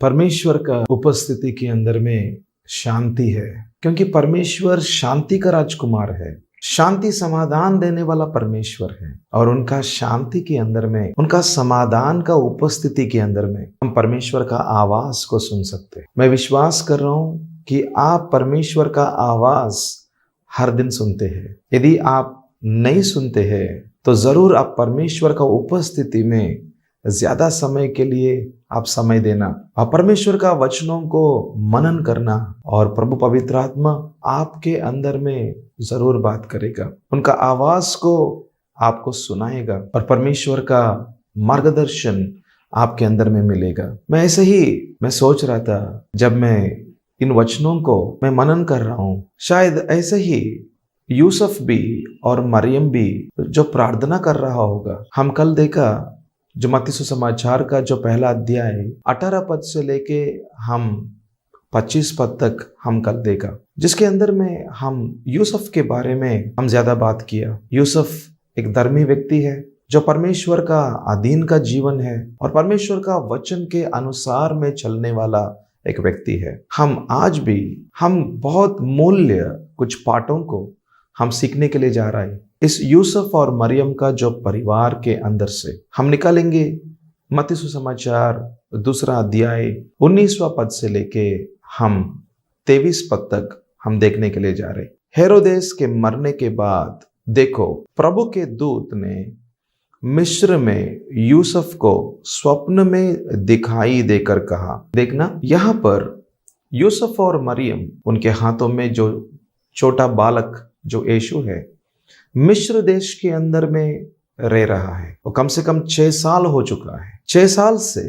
परमेश्वर का उपस्थिति के अंदर में शांति है, क्योंकि परमेश्वर शांति का राजकुमार है। शांति समाधान देने वाला परमेश्वर है, और उनका शांति के अंदर में, उनका समाधान का उपस्थिति के अंदर में हम परमेश्वर का आवाज को सुन सकते हैं। मैं विश्वास कर रहा हूं कि आप परमेश्वर का आवाज हर दिन सुनते हैं। यदि आप नहीं सुनते हैं तो जरूर आप परमेश्वर का उपस्थिति में ज्यादा समय के लिए आप समय देना और परमेश्वर का वचनों को मनन करना, और प्रभु पवित्र आत्मा आपके अंदर में जरूर बात करेगा, उनका आवाज को आपको सुनाएगा और परमेश्वर का मार्गदर्शन आपके अंदर में मिलेगा। मैं ऐसे ही मैं सोच रहा था, जब मैं इन वचनों को मैं मनन कर रहा हूं, शायद ऐसे ही यूसुफ भी और मरियम भी जो प्रार्थना कर रहा होगा। हम कल देखा जो मत्ती सुसमाचार का जो पहला अध्याय 18 पद से लेके हम 25 पद तक हम कल देखा, जिसके अंदर में हम यूसुफ के बारे में हम ज्यादा बात किया। यूसुफ एक धर्मी व्यक्ति है जो परमेश्वर का अधीन का जीवन है और परमेश्वर का वचन के अनुसार में चलने वाला एक व्यक्ति है। हम आज भी हम बहुत मूल्य कुछ पाठों को हम सीखने के लिए जा रहे हैं। इस यूसुफ और मरियम का जो परिवार के अंदर से हम निकालेंगे मत्ती सुसमाचार 2 अध्याय 19वां पद से लेके हम 23 पद तक हम देखने के लिए जा रहे हैं। हेरोदेस के मरने के बाद देखो, प्रभु के दूत ने मिस्र में यूसुफ को स्वप्न में दिखाई देकर कहा। देखना, यहाँ पर यूसुफ और मरियम, उनके हाथों में जो छोटा बालक जो यीशु है, मिस्र देश के अंदर में रह रहा है। वो कम से कम 6 साल हो चुका है। 6 साल से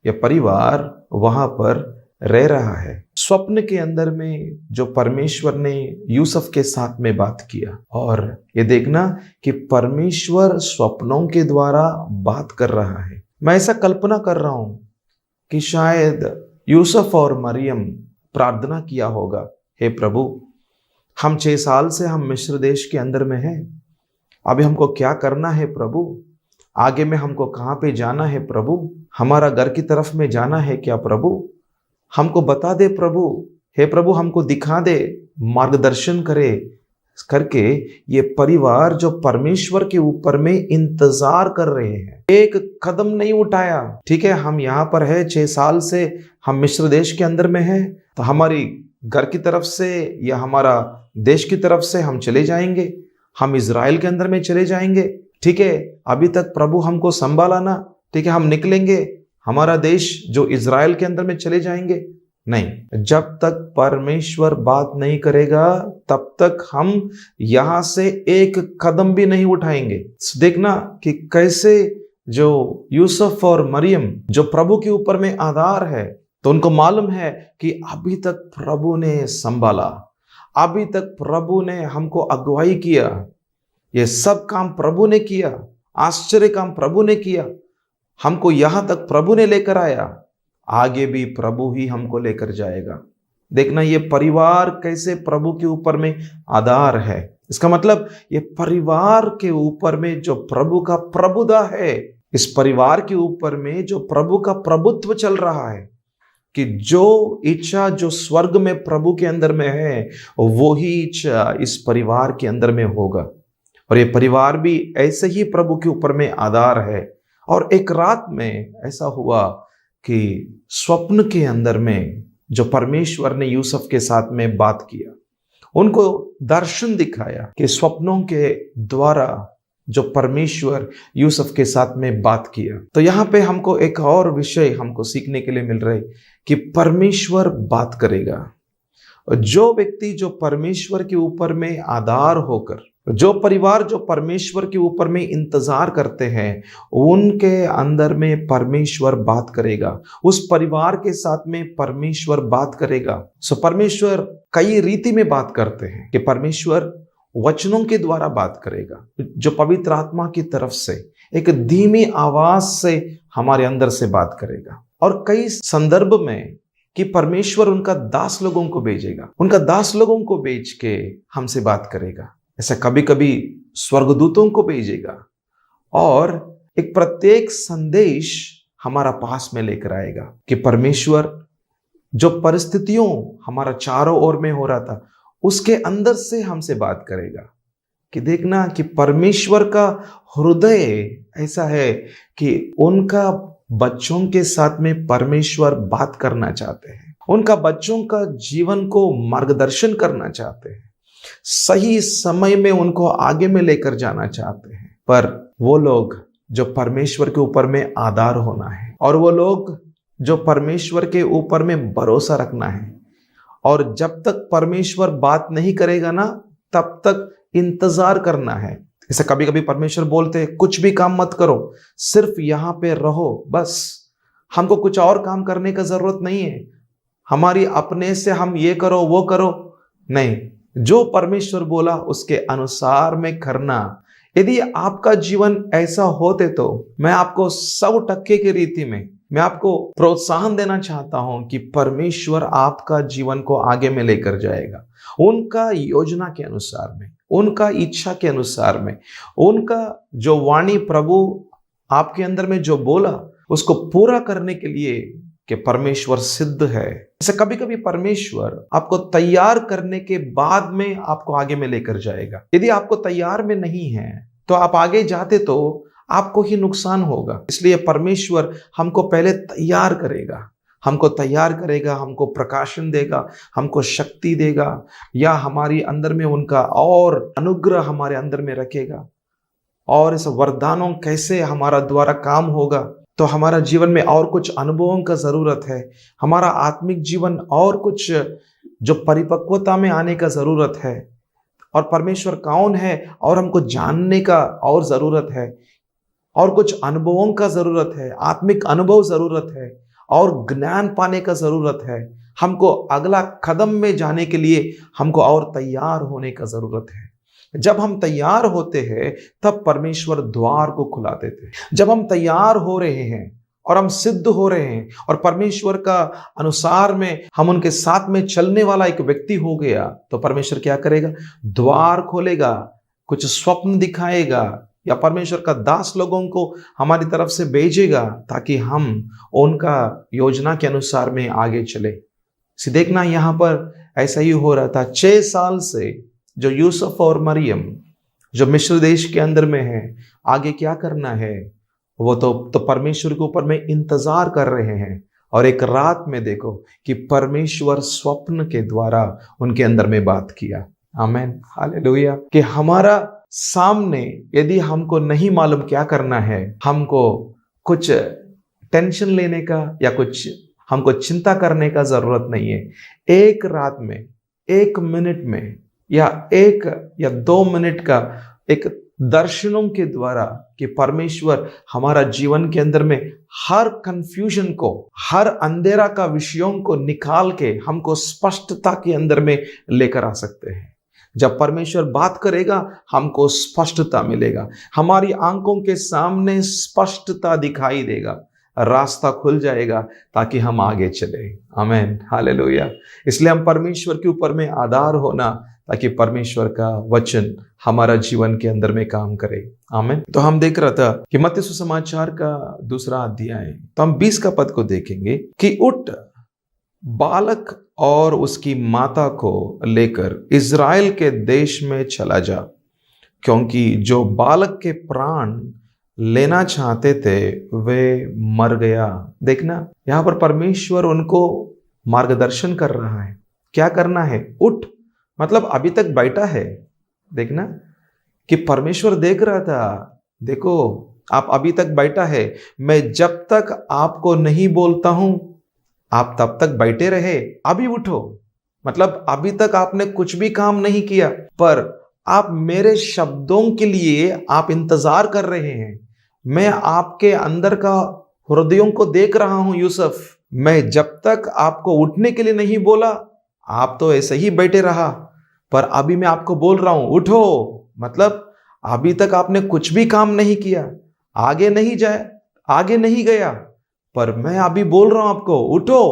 यह परिवार वहां पर रह रहा है। स्वप्न के अंदर में जो परमेश्वर ने यूसुफ के साथ में बात किया, और ये देखना कि परमेश्वर स्वप्नों के द्वारा बात कर रहा है। मैं ऐसा कल्पना कर रहा हूं कि शायद यूसुफ और मरियम प्रार्थना किया होगा, हे प्रभु, हम 6 साल से हम मिस्र देश के अंदर में हैं। अभी हमको क्या करना है प्रभु? आगे में हमको कहाँ पे जाना है प्रभु? हमारा घर की तरफ में जाना है क्या प्रभु? हमको बता दे प्रभु। हे प्रभु, हमको दिखा दे, मार्गदर्शन करे करके ये परिवार जो परमेश्वर के ऊपर में इंतजार कर रहे हैं, एक कदम नहीं उठाया। ठीक है, हम यहाँ पर है, 6 साल से हम मिस्र देश के अंदर में हैं, तो हमारी घर की तरफ से या हमारा देश की तरफ से हम चले जाएंगे, हम इज़राइल के अंदर में चले जाएंगे। ठीक है, अभी तक प्रभु हमको संभाला ना। ठीक है, हम निकलेंगे, हमारा देश जो इज़राइल के अंदर में चले जाएंगे। नहीं, जब तक परमेश्वर बात नहीं करेगा तब तक हम यहां से एक कदम भी नहीं उठाएंगे। देखना कि कैसे जो यूसुफ और मरियम जो प्रभु के ऊपर में आधार है, तो उनको मालूम है कि अभी तक प्रभु ने संभाला, अभी तक प्रभु ने हमको अगुवाई किया, ये सब काम प्रभु ने किया, आश्चर्य काम प्रभु ने किया, हमको यहां तक प्रभु ने लेकर आया, आगे भी प्रभु ही हमको लेकर जाएगा। देखना, ये परिवार कैसे प्रभु के ऊपर में आधार है। इसका मतलब ये परिवार के ऊपर में जो प्रभु का प्रभुता है, इस परिवार के ऊपर में जो प्रभु का प्रभुत्व चल रहा है, कि जो इच्छा जो स्वर्ग में प्रभु के अंदर में है, वो ही इच्छा इस परिवार के अंदर में होगा। और ये परिवार भी ऐसे ही प्रभु के ऊपर में आधार है। और एक रात में ऐसा हुआ कि स्वप्न के अंदर में जो परमेश्वर ने यूसुफ के साथ में बात किया, उनको दर्शन दिखाया कि स्वप्नों के द्वारा जो परमेश्वर यूसुफ के साथ में बात किया। तो यहाँ पे हमको एक और विषय हमको सीखने के लिए मिल रहा है कि परमेश्वर बात करेगा। जो व्यक्ति जो परमेश्वर के ऊपर में आधार होकर, जो परिवार जो परमेश्वर के ऊपर में इंतजार करते हैं, उनके अंदर में परमेश्वर बात करेगा। उस परिवार के साथ में परमेश्वर बात करेगा। परमेश्वर कई रीति में बात करते हैं कि परमेश्वर वचनों के द्वारा बात करेगा, जो पवित्र आत्मा की तरफ से एक धीमी आवाज से हमारे अंदर से बात करेगा। और कई संदर्भ में कि परमेश्वर उनका दास लोगों को भेजेगा, उनका दास लोगों को भेज के हमसे बात करेगा। ऐसा कभी कभी स्वर्गदूतों को भेजेगा, और एक प्रत्येक संदेश हमारा पास में लेकर आएगा कि परमेश्वर जो परिस्थितियों हमारा चारों ओर में हो रहा था उसके अंदर से हमसे बात करेगा। कि देखना कि परमेश्वर का हृदय ऐसा है कि उनका बच्चों के साथ में परमेश्वर बात करना चाहते हैं, उनका बच्चों का जीवन को मार्गदर्शन करना चाहते हैं, सही समय में उनको आगे में लेकर जाना चाहते हैं। पर वो लोग जो परमेश्वर के ऊपर में आधार होना है, और वो लोग जो परमेश्वर के ऊपर में भरोसा रखना है, और जब तक परमेश्वर बात नहीं करेगा ना तब तक इंतजार करना है। जैसे कभी कभी परमेश्वर बोलते हैं कुछ भी काम मत करो, सिर्फ यहां पे रहो, बस हमको कुछ और काम करने का जरूरत नहीं है, हमारी अपने से हम ये करो वो करो नहीं, जो परमेश्वर बोला उसके अनुसार में करना। यदि आपका जीवन ऐसा होते तो मैं आपको 100% की रीति में मैं आपको प्रोत्साहन देना चाहता हूं कि परमेश्वर आपका जीवन को आगे में लेकर जाएगा, उनका योजना के अनुसार में, उनका इच्छा के अनुसार में, उनका जो वाणी प्रभु आपके अंदर में जो बोला उसको पूरा करने के लिए कि परमेश्वर सिद्ध है। जैसे कभी कभी परमेश्वर आपको तैयार करने के बाद में आपको आगे में लेकर जाएगा। यदि आपको तैयार में नहीं है तो आप आगे जाते तो आपको ही नुकसान होगा। इसलिए परमेश्वर हमको पहले तैयार करेगा, हमको तैयार करेगा, हमको प्रकाशन देगा, हमको शक्ति देगा, या हमारी अंदर में उनका और अनुग्रह हमारे अंदर में रखेगा। और इस वरदानों कैसे हमारा द्वारा काम होगा, तो हमारा जीवन में और कुछ अनुभवों का जरूरत है, हमारा आत्मिक जीवन और कुछ जो परिपक्वता में आने का जरूरत है, और परमेश्वर कौन है और हमको जानने का और जरूरत है, और कुछ अनुभवों का जरूरत है, आत्मिक अनुभव जरूरत है, और ज्ञान पाने का जरूरत है। हमको अगला कदम में जाने के लिए हमको और तैयार होने का जरूरत है। जब हम तैयार होते हैं तब परमेश्वर द्वार को खुलाते थे। जब हम तैयार हो रहे हैं और हम सिद्ध हो रहे हैं और परमेश्वर का अनुसार में हम उनके साथ में चलने वाला एक व्यक्ति हो गया, तो परमेश्वर क्या करेगा? द्वार खोलेगा, कुछ स्वप्न दिखाएगा, या परमेश्वर का दास लोगों को हमारी तरफ से भेजेगा ताकि हम उनका योजना के अनुसार में आगे चले। देखना यहाँ पर ऐसा ही हो रहा था। 6 साल से जो यूसुफ और मरियम जो मिस्र देश के अंदर में है, आगे क्या करना है वो तो परमेश्वर के ऊपर में इंतजार कर रहे हैं। और एक रात में देखो कि परमेश्वर स्वप्न के द्वारा उनके अंदर में बात किया। आमीन, हालेलुया। कि हमारा सामने यदि हमको नहीं मालूम क्या करना है, हमको कुछ टेंशन लेने का या कुछ हमको चिंता करने का जरूरत नहीं है। एक रात में, 1 मिनट में, या 1 या 2 मिनट का एक दर्शनों के द्वारा कि परमेश्वर हमारा जीवन के अंदर में हर कंफ्यूजन को, हर अंधेरा का विषयों को निकाल के हमको स्पष्टता के अंदर में लेकर आ सकते हैं। जब परमेश्वर बात करेगा हमको स्पष्टता मिलेगा, हमारी आंखों के सामने स्पष्टता दिखाई देगा, रास्ता खुल जाएगा ताकि हम आगे चले। आमीन, हालेलुया। इसलिए हम परमेश्वर के ऊपर में आधार होना ताकि परमेश्वर का वचन हमारा जीवन के अंदर में काम करे। आमीन। तो हम देख रहा था कि मत्ती सुसमाचार का 2 अध्याय, तो हम 20 का पद को देखेंगे कि उठ, बालक और उसकी माता को लेकर इज़राइल के देश में चला जा, क्योंकि जो बालक के प्राण लेना चाहते थे वे मर गया। देखना यहाँ पर परमेश्वर उनको मार्गदर्शन कर रहा है। क्या करना है? उठ, मतलब अभी तक बैठा है। देखना कि परमेश्वर देख रहा था, देखो आप अभी तक बैठा है, मैं जब तक आपको नहीं बोलता हूं आप तब तक बैठे रहे, अभी उठो। मतलब अभी तक आपने कुछ भी काम नहीं किया, पर आप मेरे शब्दों के लिए आप इंतजार कर रहे हैं। मैं आपके अंदर का हृदयों को देख रहा हूं यूसुफ। मैं जब तक आपको उठने के लिए नहीं बोला आप तो ऐसे ही बैठे रहा, पर अभी मैं आपको बोल रहा हूं उठो। मतलब अभी तक आपने कुछ भी काम नहीं किया, आगे नहीं जाए, आगे नहीं गया, पर मैं अभी बोल रहा हूं आपको उठो,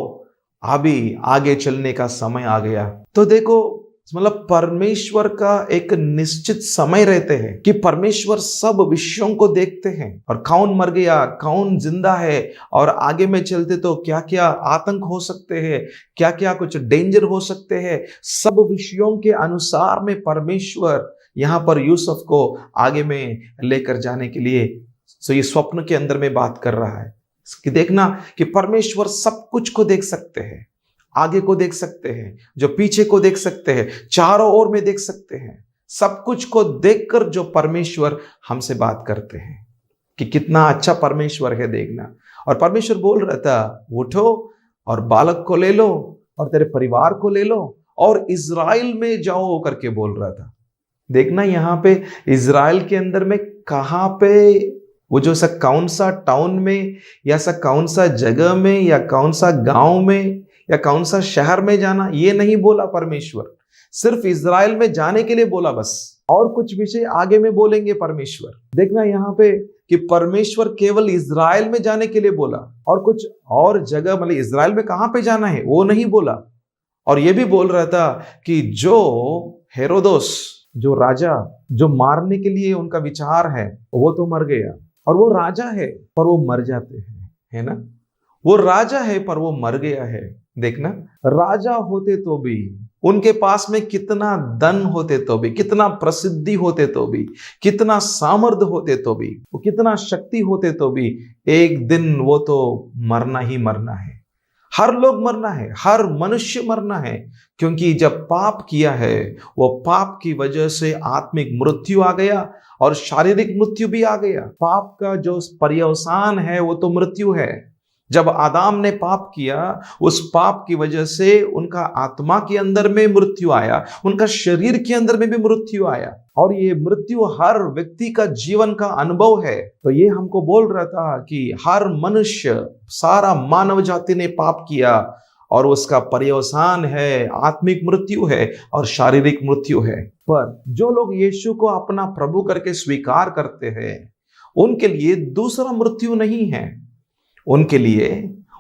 अभी आगे चलने का समय आ गया। तो देखो मतलब परमेश्वर का एक निश्चित समय रहते हैं कि परमेश्वर सब विषयों को देखते हैं, और कौन मर गया, कौन जिंदा है, और आगे में चलते तो क्या क्या आतंक हो सकते हैं, क्या क्या कुछ डेंजर हो सकते हैं, सब विषयों के अनुसार में परमेश्वर यहाँ पर यूसुफ को आगे में लेकर जाने के लिए ये स्वप्न के अंदर में बात कर रहा है कि देखना कि परमेश्वर सब कुछ को देख सकते हैं, आगे को देख सकते हैं, जो पीछे को देख सकते हैं, चारों ओर में देख सकते हैं, सब कुछ को देखकर जो परमेश्वर हमसे बात करते हैं कि कितना अच्छा परमेश्वर है देखना। और परमेश्वर बोल रहा था उठो और बालक को ले लो और तेरे परिवार को ले लो और इज़राइल में जाओ करके बोल रहा था। देखना यहाँ पे इज़राइल के अंदर में कहाँ पे, वो जो सा कौन सा टाउन में या सा कौन सा जगह में या कौन सा गांव में या कौन सा शहर में जाना, ये नहीं बोला परमेश्वर, सिर्फ इज़राइल में जाने के लिए बोला बस, और कुछ विषय आगे में बोलेंगे परमेश्वर। देखना यहाँ पे कि परमेश्वर केवल इज़राइल में जाने के लिए बोला, और कुछ और जगह मतलब इज़राइल में कहाँ पे जाना है वो नहीं बोला। और ये भी बोल रहा था कि जो हेरोदोस, जो राजा, जो मारने के लिए उनका विचार है, वो तो मर गया, और वो राजा है पर वो मर जाते हैं, है ना, वो राजा है पर वो मर गया है। देखना, राजा होते तो भी, उनके पास में कितना धन होते तो भी, कितना प्रसिद्धि होते तो भी, कितना सामर्थ्य होते तो भी, वो कितना शक्ति होते तो भी, एक दिन वो तो मरना ही मरना है। हर लोग मरना है, हर मनुष्य मरना है, क्योंकि जब पाप किया है वो पाप की वजह से आत्मिक मृत्यु आ गया और शारीरिक मृत्यु भी आ गया। पाप का जो पर्यवसान है वो तो मृत्यु है। जब आदम ने पाप किया, उस पाप की वजह से उनका आत्मा के अंदर में मृत्यु आया, उनका शरीर के अंदर में भी मृत्यु आया, और ये मृत्यु हर व्यक्ति का जीवन का अनुभव है। तो ये हमको बोल रहा था कि हर मनुष्य, सारा मानव जाति ने पाप किया और उसका पर्यवसान है, आत्मिक मृत्यु है और शारीरिक मृत्यु है। पर जो लोग यीशु को अपना प्रभु करके स्वीकार करते हैं, उनके लिए दूसरा मृत्यु नहीं है। उनके लिए,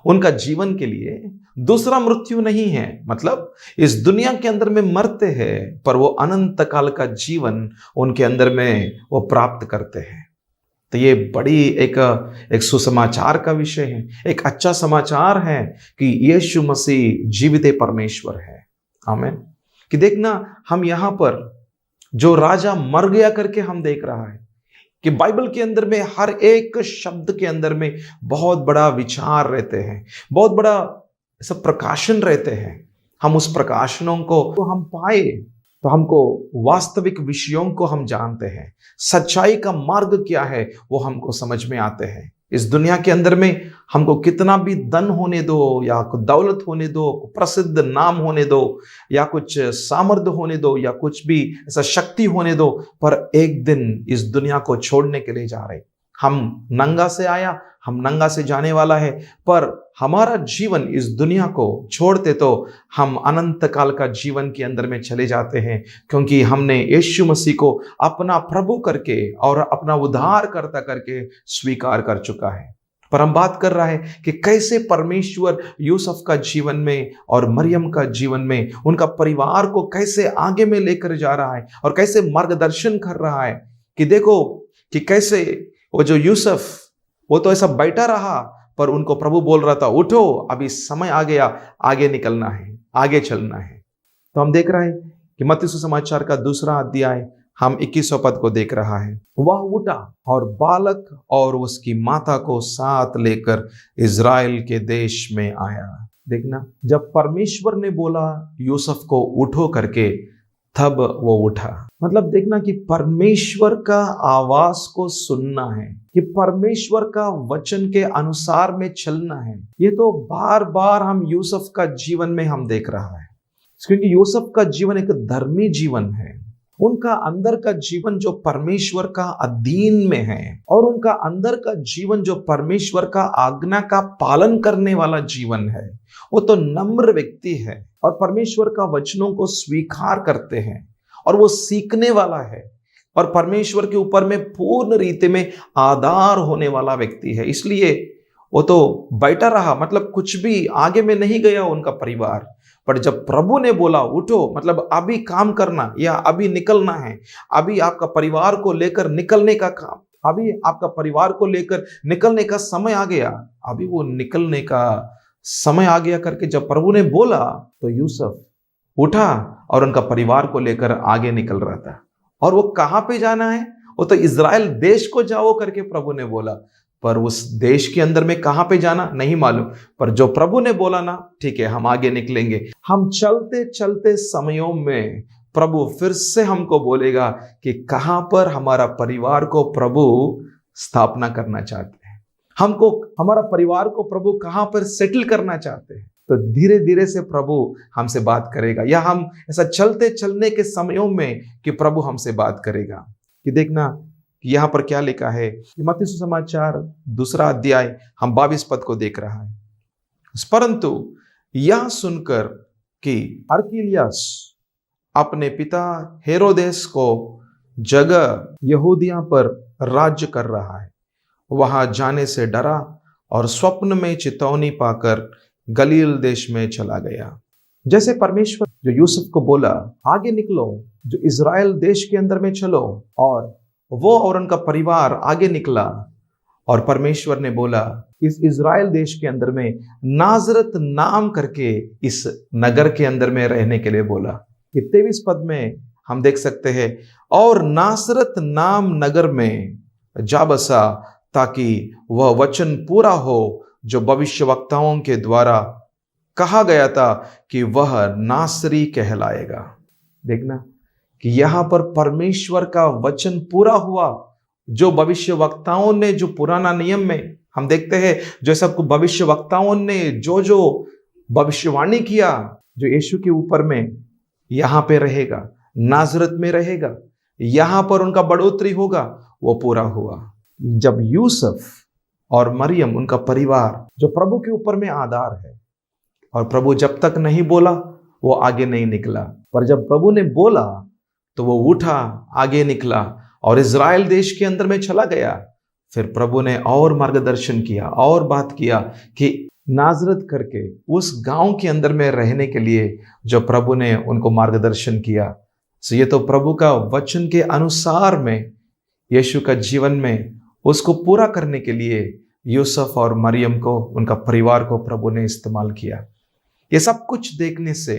उनका जीवन के लिए दूसरा मृत्यु नहीं है। मतलब इस दुनिया के अंदर में मरते हैं पर वो अनंत काल का जीवन उनके अंदर में वो प्राप्त करते हैं। तो ये बड़ी एक सुसमाचार का विषय है, एक अच्छा समाचार है कि यीशु मसीह जीवित परमेश्वर है। आमीन। कि देखना, हम यहाँ पर जो राजा मर गया करके हम देख रहा है कि बाइबल के अंदर में हर एक शब्द के अंदर में बहुत बड़ा विचार रहते हैं, बहुत बड़ा सब प्रकाशन रहते हैं। हम उस प्रकाशनों को हम पाए तो हमको वास्तविक विषयों को हम जानते हैं, सच्चाई का मार्ग क्या है वो हमको समझ में आते हैं। इस दुनिया के अंदर में हमको कितना भी धन होने दो या कुछ दौलत होने दो, प्रसिद्ध नाम होने दो या कुछ सामर्थ्य होने दो या कुछ भी ऐसा शक्ति होने दो, पर एक दिन इस दुनिया को छोड़ने के लिए जा रहे। हम नंगा से आया, हम नंगा से जाने वाला है, पर हमारा जीवन इस दुनिया को छोड़ते तो हम अनंत काल का जीवन के अंदर में चले जाते हैं, क्योंकि हमने यीशु मसीह को अपना प्रभु करके और अपना उद्धारकर्ता करके स्वीकार कर चुका है। पर हम बात कर रहा है कि कैसे परमेश्वर यूसुफ का जीवन में और मरियम का जीवन में उनका परिवार को कैसे आगे में लेकर जा रहा है और कैसे मार्गदर्शन कर रहा है। कि देखो कि कैसे वो जो यूसुफ, वो तो ऐसा बैठा रहा, पर उनको प्रभु बोल रहा था उठो, अभी समय आ गया, आगे निकलना है, आगे चलना है। तो हम देख रहे हैं कि मत्ती सुसमाचार का 2 अध्याय हम 21 पद को देख रहा है। वह उठा और बालक और उसकी माता को साथ लेकर इज़राइल के देश में आया। देखना, जब परमेश्वर ने बोला यूसुफ को उठो करके, तब वो उठा। मतलब देखना कि परमेश्वर का आवाज को सुनना है, कि परमेश्वर का वचन के अनुसार में चलना है। ये तो बार बार हम यूसुफ का जीवन में हम देख रहा है, क्योंकि यूसुफ का जीवन एक धर्मी जीवन है। उनका अंदर का जीवन जो परमेश्वर का अधीन में है, और उनका अंदर का जीवन जो परमेश्वर का आज्ञा का पालन करने वाला जीवन है, वो तो नम्र व्यक्ति है और परमेश्वर का वचनों को स्वीकार करते हैं, और वो सीखने वाला है और परमेश्वर के ऊपर में पूर्ण रीति में आधार होने वाला व्यक्ति है। इसलिए वो तो बैठा रहा, मतलब कुछ भी आगे में नहीं गया उनका परिवार, पर जब प्रभु ने बोला उठो, मतलब अभी काम करना या अभी निकलना है, अभी आपका परिवार को लेकर निकलने का काम, अभी आपका परिवार को लेकर निकलने का समय आ गया, अभी वो निकलने का समय आ गया करके जब प्रभु ने बोला तो यूसुफ उठा और उनका परिवार को लेकर आगे निकल रहा था। और वो कहां पे जाना है? वो तो इज़राइल देश को जाओ करके प्रभु ने बोला, पर उस देश के अंदर में कहां पे जाना नहीं मालूम। पर जो प्रभु ने बोला ना, ठीक है हम आगे निकलेंगे। हम चलते चलते समयों में प्रभु फिर से हमको बोलेगा कि कहां पर हमारा परिवार को प्रभु स्थापना करना चाहते हैं, हमको हमारा परिवार को प्रभु कहां पर सेटल करना चाहते हैं। तो धीरे धीरे से प्रभु हमसे बात करेगा, या हम ऐसा चलते चलने के समयों में कि प्रभु हमसे बात करेगा। कि देखना कि यहाँ पर क्या लिखा है, मत्ती सुसमाचार 2 अध्याय हम 22 पद को देख रहा है। परंतु यह सुनकर कि अरकिलियास अपने पिता हेरोदेस को जगह यहूदिया पर राज्य कर रहा है, वहां जाने से डरा और स्वप्न में चेतावनी पाकर गलील देश में चला गया। जैसे परमेश्वर जो यूसुफ को बोला आगे निकलो, जो इज़राइल देश के अंदर में चलो, और वो और उनका परिवार आगे निकला। और परमेश्वर ने बोला इस इज़राइल देश के अंदर में नाजरत नाम करके इस नगर के अंदर में रहने के लिए बोला। 23 पद में हम देख सकते हैं, और नासरत नाम नगर में जा बसा ताकि वह वचन पूरा हो जो भविष्यवक्ताओं के द्वारा कहा गया था कि वह नासरी कहलाएगा। देखना कि यहां पर परमेश्वर का वचन पूरा हुआ, जो भविष्यवक्ताओं ने, जो पुराना नियम में हम देखते हैं, जो सब भविष्यवक्ताओं ने जो जो भविष्यवाणी किया, जो यीशु के ऊपर में यहां पे रहेगा, नाजरत में रहेगा, यहां पर उनका बढ़ोतरी होगा, वो पूरा हुआ। जब यूसुफ और मरियम, उनका परिवार जो प्रभु के ऊपर में आधार है, और प्रभु जब तक नहीं बोला वो आगे नहीं निकला, पर जब प्रभु ने बोला तो वो उठा, आगे निकला और इज़राइल देश के अंदर में चला गया। फिर प्रभु ने और मार्गदर्शन किया और बात किया कि नाजरत करके उस गांव के अंदर में रहने के लिए जो प्रभु ने उनको मार्गदर्शन किया। सो ये तो प्रभु का वचन के अनुसार में यीशु का जीवन में उसको पूरा करने के लिए यूसुफ और मरियम को, उनका परिवार को प्रभु ने इस्तेमाल किया। ये सब कुछ देखने से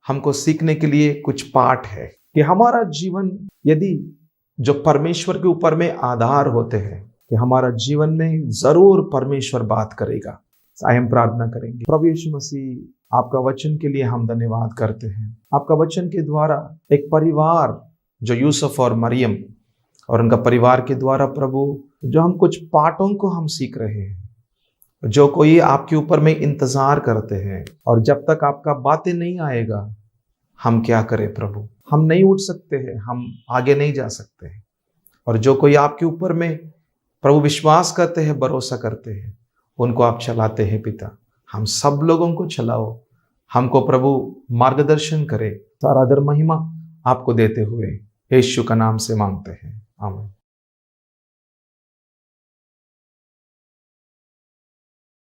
हमको सीखने के लिए कुछ पाठ है कि हमारा जीवन यदि जो परमेश्वर के ऊपर में आधार होते हैं, कि हमारा जीवन में जरूर परमेश्वर बात करेगा। आइए हम प्रार्थना करेंगे। प्रभु यीशु मसीह, आपका वचन के लिए हम धन्यवाद करते हैं। आपका वचन के द्वारा एक परिवार जो यूसुफ और मरियम और उनका परिवार के द्वारा प्रभु जो हम कुछ पाठों को हम सीख रहे हैं, जो कोई आपके ऊपर में इंतजार करते हैं, और जब तक आपका बातें नहीं आएगा हम क्या करें प्रभु, हम नहीं उठ सकते हैं, हम आगे नहीं जा सकते हैं। और जो कोई आपके ऊपर में प्रभु विश्वास करते हैं, भरोसा करते हैं, उनको आप चलाते हैं पिता। हम सब लोगों को चलाओ, हमको प्रभु मार्गदर्शन करे। सारा आदर महिमा आपको देते हुए यीशु का नाम से मांगते हैं, आमीन।